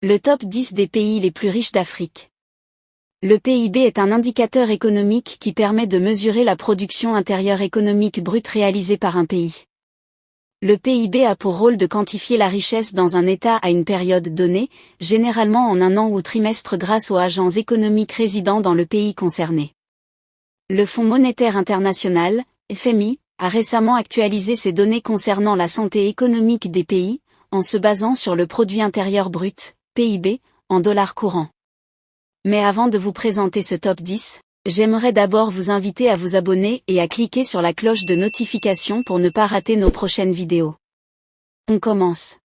Le top 10 des pays les plus riches d'Afrique. Le PIB est un indicateur économique qui permet de mesurer la production intérieure économique brute réalisée par un pays. Le PIB a pour rôle de quantifier la richesse dans un État à une période donnée, généralement en un an ou trimestre grâce aux agents économiques résidant dans le pays concerné. Le Fonds monétaire international, FMI, a récemment actualisé ces données concernant la santé économique des pays, en se basant sur le produit intérieur brut, PIB, en dollars courants. Mais avant de vous présenter ce top 10, j'aimerais d'abord vous inviter à vous abonner et à cliquer sur la cloche de notification pour ne pas rater nos prochaines vidéos. On commence.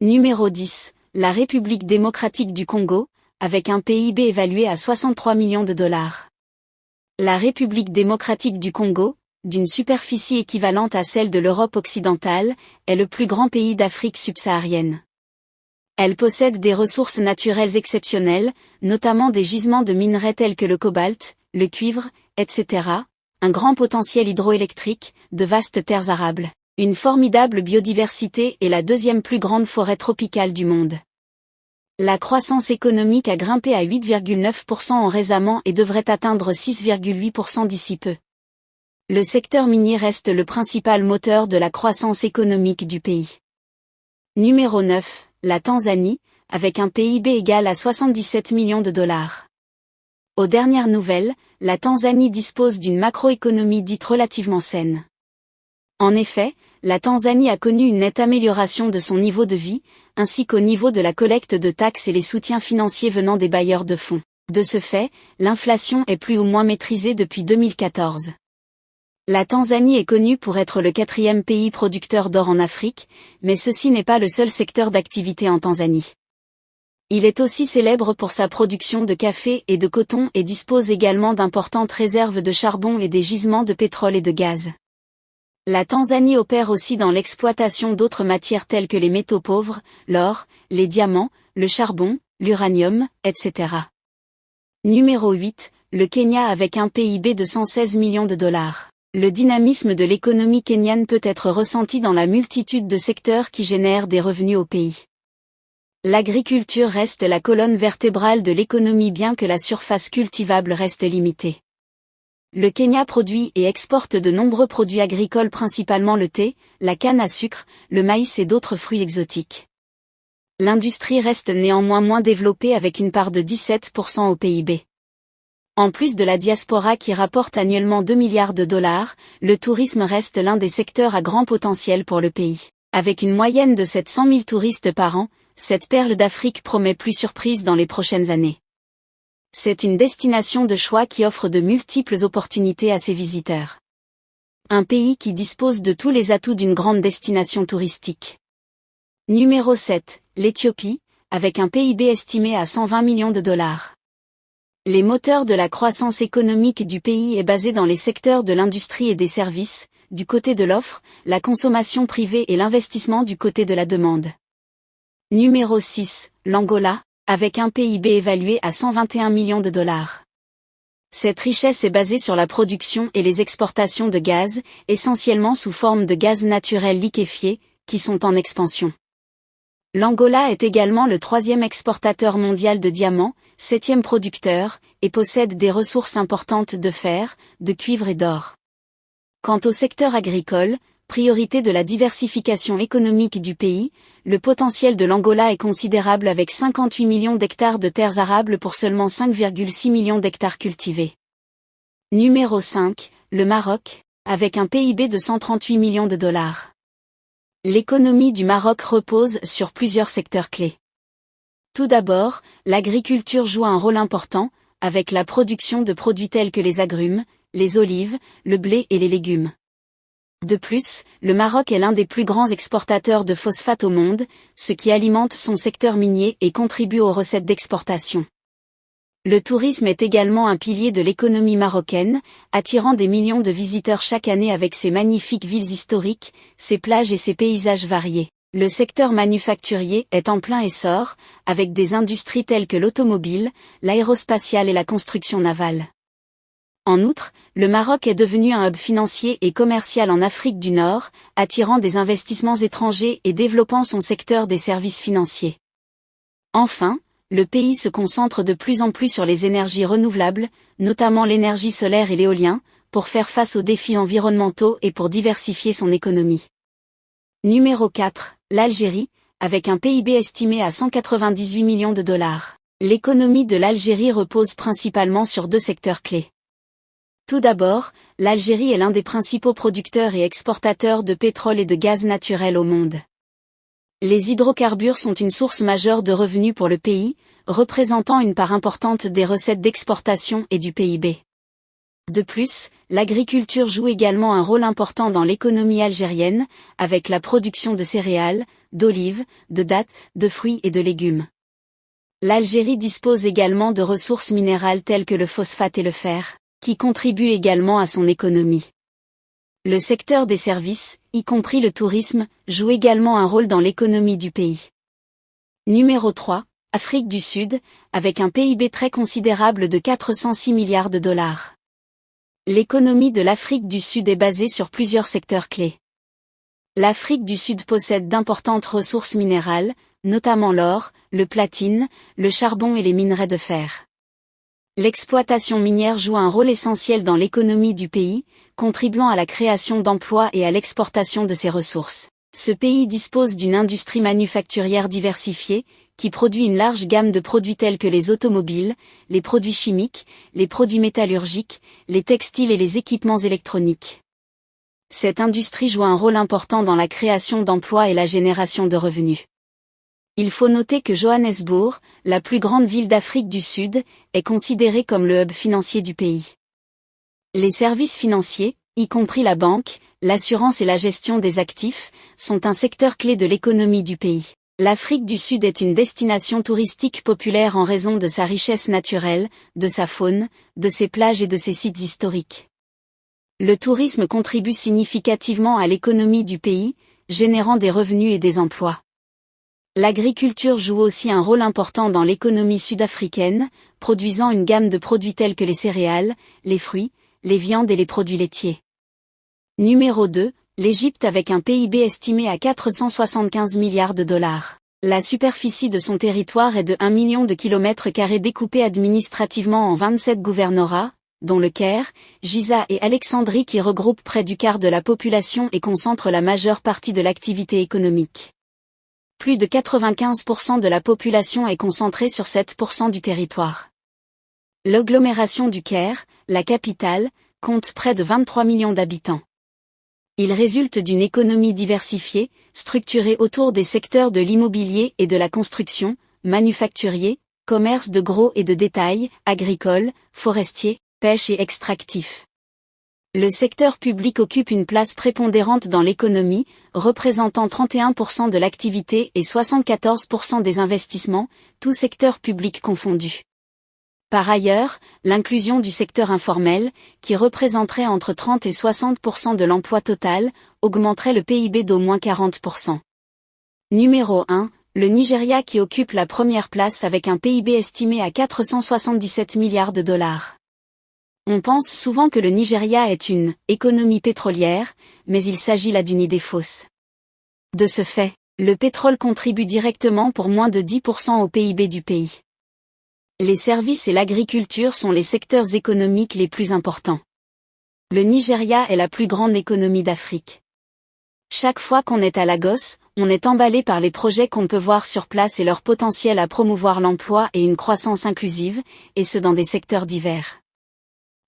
Numéro 10, la République démocratique du Congo, avec un PIB évalué à 63 millions de dollars. La République démocratique du Congo, d'une superficie équivalente à celle de l'Europe occidentale, est le plus grand pays d'Afrique subsaharienne. Elle possède des ressources naturelles exceptionnelles, notamment des gisements de minerais tels que le cobalt, le cuivre, etc., un grand potentiel hydroélectrique, de vastes terres arables, une formidable biodiversité et la deuxième plus grande forêt tropicale du monde. La croissance économique a grimpé à 8,9% en récemment et devrait atteindre 6,8% d'ici peu. Le secteur minier reste le principal moteur de la croissance économique du pays. Numéro 9. La Tanzanie, avec un PIB égal à 77 millions de dollars. Aux dernières nouvelles, la Tanzanie dispose d'une macroéconomie dite relativement saine. En effet, la Tanzanie a connu une nette amélioration de son niveau de vie, ainsi qu'au niveau de la collecte de taxes et les soutiens financiers venant des bailleurs de fonds. De ce fait, l'inflation est plus ou moins maîtrisée depuis 2014. La Tanzanie est connue pour être le 4e pays producteur d'or en Afrique, mais ceci n'est pas le seul secteur d'activité en Tanzanie. Il est aussi célèbre pour sa production de café et de coton et dispose également d'importantes réserves de charbon et des gisements de pétrole et de gaz. La Tanzanie opère aussi dans l'exploitation d'autres matières telles que les métaux pauvres, l'or, les diamants, le charbon, l'uranium, etc. Numéro 8, le Kenya avec un PIB de 116 millions de dollars. Le dynamisme de l'économie kenyane peut être ressenti dans la multitude de secteurs qui génèrent des revenus au pays. L'agriculture reste la colonne vertébrale de l'économie bien que la surface cultivable reste limitée. Le Kenya produit et exporte de nombreux produits agricoles, principalement le thé, la canne à sucre, le maïs et d'autres fruits exotiques. L'industrie reste néanmoins moins développée avec une part de 17% au PIB. En plus de la diaspora qui rapporte annuellement 2 milliards de dollars, le tourisme reste l'un des secteurs à grand potentiel pour le pays. Avec une moyenne de 700 000 touristes par an, cette perle d'Afrique promet plus surprises dans les prochaines années. C'est une destination de choix qui offre de multiples opportunités à ses visiteurs. Un pays qui dispose de tous les atouts d'une grande destination touristique. Numéro 7, l'Éthiopie, avec un PIB estimé à 120 millions de dollars. Les moteurs de la croissance économique du pays est basé dans les secteurs de l'industrie et des services, du côté de l'offre, la consommation privée et l'investissement du côté de la demande. Numéro 6, l'Angola, avec un PIB évalué à 121 millions de dollars. Cette richesse est basée sur la production et les exportations de gaz, essentiellement sous forme de gaz naturel liquéfié, qui sont en expansion. L'Angola est également le 3e exportateur mondial de diamants, 7e producteur, et possède des ressources importantes de fer, de cuivre et d'or. Quant au secteur agricole, priorité de la diversification économique du pays, le potentiel de l'Angola est considérable avec 58 millions d'hectares de terres arables pour seulement 5,6 millions d'hectares cultivés. Numéro 5, le Maroc, avec un PIB de 138 millions de dollars. L'économie du Maroc repose sur plusieurs secteurs clés. Tout d'abord, l'agriculture joue un rôle important, avec la production de produits tels que les agrumes, les olives, le blé et les légumes. De plus, le Maroc est l'un des plus grands exportateurs de phosphate au monde, ce qui alimente son secteur minier et contribue aux recettes d'exportation. Le tourisme est également un pilier de l'économie marocaine, attirant des millions de visiteurs chaque année avec ses magnifiques villes historiques, ses plages et ses paysages variés. Le secteur manufacturier est en plein essor, avec des industries telles que l'automobile, l'aérospatiale et la construction navale. En outre, le Maroc est devenu un hub financier et commercial en Afrique du Nord, attirant des investissements étrangers et développant son secteur des services financiers. Enfin, le pays se concentre de plus en plus sur les énergies renouvelables, notamment l'énergie solaire et l'éolien, pour faire face aux défis environnementaux et pour diversifier son économie. Numéro 4, l'Algérie, avec un PIB estimé à 198 millions de dollars. L'économie de l'Algérie repose principalement sur deux secteurs clés. Tout d'abord, l'Algérie est l'un des principaux producteurs et exportateurs de pétrole et de gaz naturel au monde. Les hydrocarbures sont une source majeure de revenus pour le pays, représentant une part importante des recettes d'exportation et du PIB. De plus, l'agriculture joue également un rôle important dans l'économie algérienne, avec la production de céréales, d'olives, de dattes, de fruits et de légumes. L'Algérie dispose également de ressources minérales telles que le phosphate et le fer, qui contribuent également à son économie. Le secteur des services, y compris le tourisme, joue également un rôle dans l'économie du pays. Numéro 3, Afrique du Sud, avec un PIB très considérable de 406 milliards de dollars. L'économie de l'Afrique du Sud est basée sur plusieurs secteurs clés. L'Afrique du Sud possède d'importantes ressources minérales, notamment l'or, le platine, le charbon et les minerais de fer. L'exploitation minière joue un rôle essentiel dans l'économie du pays, contribuant à la création d'emplois et à l'exportation de ses ressources. Ce pays dispose d'une industrie manufacturière diversifiée, qui produit une large gamme de produits tels que les automobiles, les produits chimiques, les produits métallurgiques, les textiles et les équipements électroniques. Cette industrie joue un rôle important dans la création d'emplois et la génération de revenus. Il faut noter que Johannesburg, la plus grande ville d'Afrique du Sud, est considérée comme le hub financier du pays. Les services financiers, y compris la banque, l'assurance et la gestion des actifs, sont un secteur clé de l'économie du pays. L'Afrique du Sud est une destination touristique populaire en raison de sa richesse naturelle, de sa faune, de ses plages et de ses sites historiques. Le tourisme contribue significativement à l'économie du pays, générant des revenus et des emplois. L'agriculture joue aussi un rôle important dans l'économie sud-africaine, produisant une gamme de produits tels que les céréales, les fruits, les viandes et les produits laitiers. Numéro 2, l'Égypte avec un PIB estimé à 475 milliards de dollars. La superficie de son territoire est de 1 million de km² découpés administrativement en 27 gouvernorats, dont le Caire, Giza et Alexandrie qui regroupent près du quart de la population et concentrent la majeure partie de l'activité économique. Plus de 95% de la population est concentrée sur 7% du territoire. L'agglomération du Caire, la capitale, compte près de 23 millions d'habitants. Il résulte d'une économie diversifiée, structurée autour des secteurs de l'immobilier et de la construction, manufacturier, commerce de gros et de détail, agricole, forestier, pêche et extractif. Le secteur public occupe une place prépondérante dans l'économie, représentant 31% de l'activité et 74% des investissements, tous secteurs publics confondus. Par ailleurs, l'inclusion du secteur informel, qui représenterait entre 30 et 60% de l'emploi total, augmenterait le PIB d'au moins 40%. Numéro 1, le Nigeria qui occupe la première place avec un PIB estimé à 477 milliards de dollars. On pense souvent que le Nigeria est une « économie pétrolière », mais il s'agit là d'une idée fausse. De ce fait, le pétrole contribue directement pour moins de 10% au PIB du pays. Les services et l'agriculture sont les secteurs économiques les plus importants. Le Nigeria est la plus grande économie d'Afrique. Chaque fois qu'on est à Lagos, on est emballé par les projets qu'on peut voir sur place et leur potentiel à promouvoir l'emploi et une croissance inclusive, et ce dans des secteurs divers.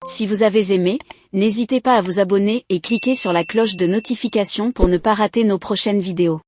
Si vous avez aimé, n'hésitez pas à vous abonner et cliquer sur la cloche de notification pour ne pas rater nos prochaines vidéos.